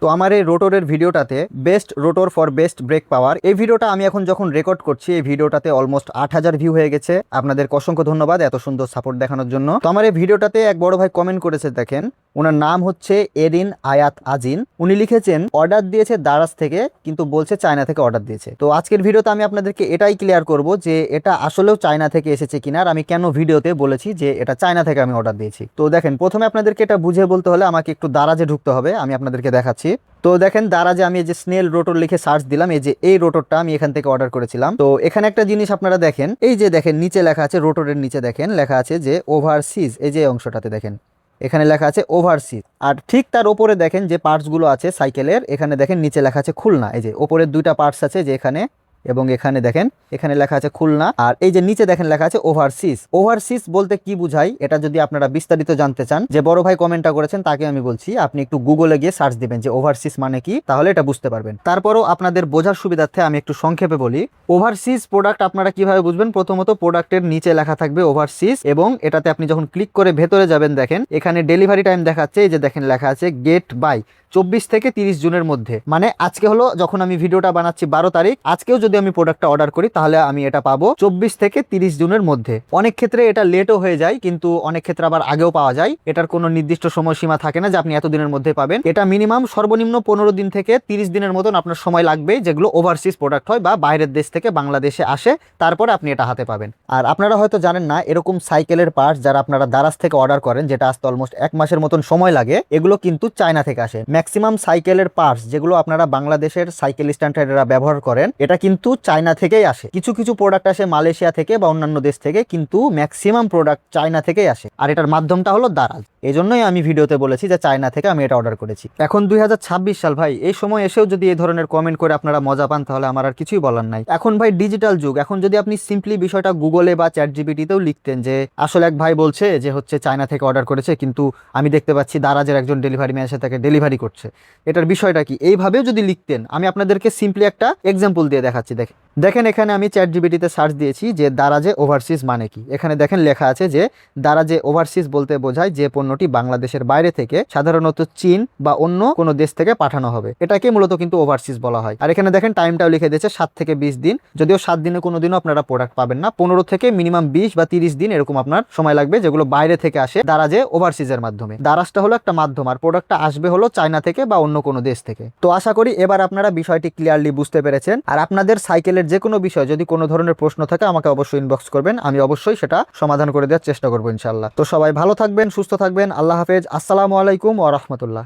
তো আমার এই রোটরের ভিডিওটাতে best rotor for best brake power, এই ভিডিওটা আমি এখন যখন রেকর্ড করছি এই ভিডিওটাতে অলমোস্ট 8,000 ভিউ হয়ে গেছে। আপনাদের অসংখ্য ধন্যবাদ এত সুন্দর সাপোর্ট দেখানোর জন্য। তো আমার এই ভিডিওটাতে এক বড় ভাই কমেন্ট করেছে, দেখেন ওনার নাম হচ্ছে এরিন আয়াত আজিন। উনি লিখেছেন অর্ডার দিয়েছে দারাজ থেকে, কিন্তু বলছে চায়না থেকে অর্ডার দিয়েছে। তো আজকের ভিডিওতে আমি আপনাদেরকে এটাই ক্লিয়ার করব যে এটা আসলেও চায়না থেকে এসেছে কিনা, আর আমি কেন ভিডিওতে বলেছি যে এটা চায়না থেকে আমি অর্ডার দিয়েছি। তো দেখেন, প্রথমে আপনাদেরকে এটা বুঝে বলতে হলে আমাকে একটু দারাজে ঢুকতে হবে। আমি আপনাদেরকে দেখাচ্ছি। তো দেখেন, দারাজে আমি এই যে স্নেল রোটর লিখে সার্চ দিলাম, এই যে এই রোটরটা আমি এখান থেকে অর্ডার করেছিলাম। তো এখানে একটা জিনিস আপনারা দেখেন, এই যে দেখেন নিচে লেখা আছে, রোটরের নিচে দেখেন লেখা আছে যে ওভারসিজ। এই যে অংশটাতে দেখেন এখানে লেখা আছে ওভারসিজ, আর ঠিক তার ওপরে দেখেন যে পার্টসগুলো আছে সাইকেলের, এখানে দেখেন নিচে লেখা আছে খুলনা। এই যে ওপরের দুইটা পার্টস আছে যে এখানে এবং এখানে দেখেন এখানে লেখা আছে খুলনা, আর এই যে নিচে দেখেন লেখা আছে ওভারসিজ। ওভারসিজ বলতে কি বুঝায় এটা যদি আপনারা বিস্তারিত জানতে চান, যে বড় ভাই কমেন্টটা করেছেন তাকে আমি বলছি আপনি একটু গুগলে গিয়ে সার্চ দিবেন যে ওভারসিজ মানে কি, তাহলে এটা বুঝতে পারবেন। তারপরও আপনাদের বোঝার সুবিধার্থে আমি একটু সংক্ষেপে বলি। ওভারসিজ প্রোডাক্ট আপনারা কিভাবে বুঝবেন, প্রথমত প্রোডাক্টের নিচে লেখা থাকবে ওভারসিজ, এবং এটাতে আপনি যখন ক্লিক করে ভেতরে যাবেন দেখেন এখানে ডেলিভারি টাইম দেখাচ্ছে, এই যে দেখেন লেখা আছে গেট বাই 24 থেকে 30 জুনের মধ্যে। মানে আজকে হলো যখন আমি ভিডিওটা বানাচ্ছি 12 তারিখ, আজকেও যদি আমি প্রোডাক্টটা অর্ডার করি তাহলে আমি এটা পাবো 24 থেকে 30 জুনের মধ্যে। অনেক ক্ষেত্রে এটা লেটও হয়ে যায়, কিন্তু অনেক ক্ষেত্রে আবার আগেও পাওয়া যায়। এটার কোনো নির্দিষ্ট সময়সীমা থাকে না যে আপনি এতদিনের মধ্যে পাবেন। এটা মিনিমাম সর্বনিম্ন 15 দিন থেকে 30 দিনের মতন আপনার সময় লাগবে, যেগুলো ওভারসিজ প্রোডাক্ট হয় বা বাইরের দেশ থেকে বাংলাদেশে আসে, তারপরে আপনি এটা হাতে পাবেন। আর আপনারা হয়তো জানেন না, এরকম সাইকেলের পার্টস যারা আপনারা দারাজ থেকে অর্ডার করেন, যেটা আসতে অলমোস্ট 1 মাসের মতন সময় লাগে, এগুলো কিন্তু চায়না থেকে আসে। ম্যাক্সিমাম সাইকেলের পার্টস যেগুলো আপনারা বাংলাদেশের সাইকেল স্ট্যান্ডার্ডরা ব্যবহার করেন, এটা কিন্তু চায়না থেকেই আসে। কিছু কিছু প্রোডাক্ট আসে মালয়েশিয়া থেকে বা অন্যান্য দেশ থেকে, কিন্তু ম্যাক্সিমাম প্রোডাক্ট চায়না থেকেই আসে, আর এটার মাধ্যমটা হলো দারাজ। এই জন্যই আমি ভিডিওতে বলেছি যে চায়না থেকে আমি এটা অর্ডার করেছি। এখন 2026 সাল ভাই, এই সময় এসেও যদি এই ধরনের কমেন্ট করে আপনারা মজা পান তাহলে আমার আর কিছুই বলার নাই। এখন ভাই ডিজিটাল যুগ, এখন যদি আপনি সিম্পলি বিষয়টা গুগলে বা চ্যাট জিপিটিতেও লিখতেন যে আসলে এক ভাই বলছে যে হচ্ছে চায়না থেকে অর্ডার করেছে, কিন্তু আমি দেখতে পাচ্ছি দারাজের একজন ডেলিভারি ম্যান এসে তাকে ডেলিভারি করছে, এটার বিষয়টা কি, এইভাবেও যদি লিখতেন, আমি আপনাদেরকে সিম্পলি একটা এক্সাম্পল দিয়ে দেখাচ্ছি। দেখেন এখানে আমি চ্যাট জিপিটিতে সার্চ দিয়েছি যে দারাজে ওভারসিজ মানে কি। এখানে দেখেন লেখা আছে যে দারাজে ওভারসিজ বলতে বোঝায় যে পণ্যটি বাংলাদেশের বাইরে থেকে সাধারণত চীন বা অন্য কোনো দেশ থেকে পাঠানো হবে, এটাকে মূলত কিন্তু ওভারসিজ বলা হয়। আর এখানে দেখেন টাইমটাও লিখে দিয়েছে 7 থেকে 20 দিন, যদিও 7 দিনে কোনোদিনও আপনারা প্রোডাক্ট পাবেন না, 15 থেকে মিনিমাম 20 বা 30 দিন এরকম আপনার সময় লাগবে, যেগুলো বাইরে থেকে আসে দারাজে ওভারসিজের মাধ্যমে। দারাজটা হলো একটা মাধ্যম, আর প্রোডাক্টটা আসবে হলো চায়না থেকে বা অন্য কোনো দেশ থেকে। তো আশা করি এবার আপনারা বিষয়টি ক্লিয়ারলি বুঝতে পেরেছেন। আর আপনাদের সাইকেলের যে কোনো বিষয় যদি কোনো ধরনের প্রশ্ন থাকে আমাকে অবশ্যই ইনবক্স করবেন, আমি অবশ্যই সেটা সমাধান করে দেওয়ার চেষ্টা করবো ইনশাআল্লাহ। তো সবাই ভালো থাকবেন, সুস্থ থাকবেন, আল্লাহ হাফেজ, আসসালামু আলাইকুম ওয়া রাহমাতুল্লাহ।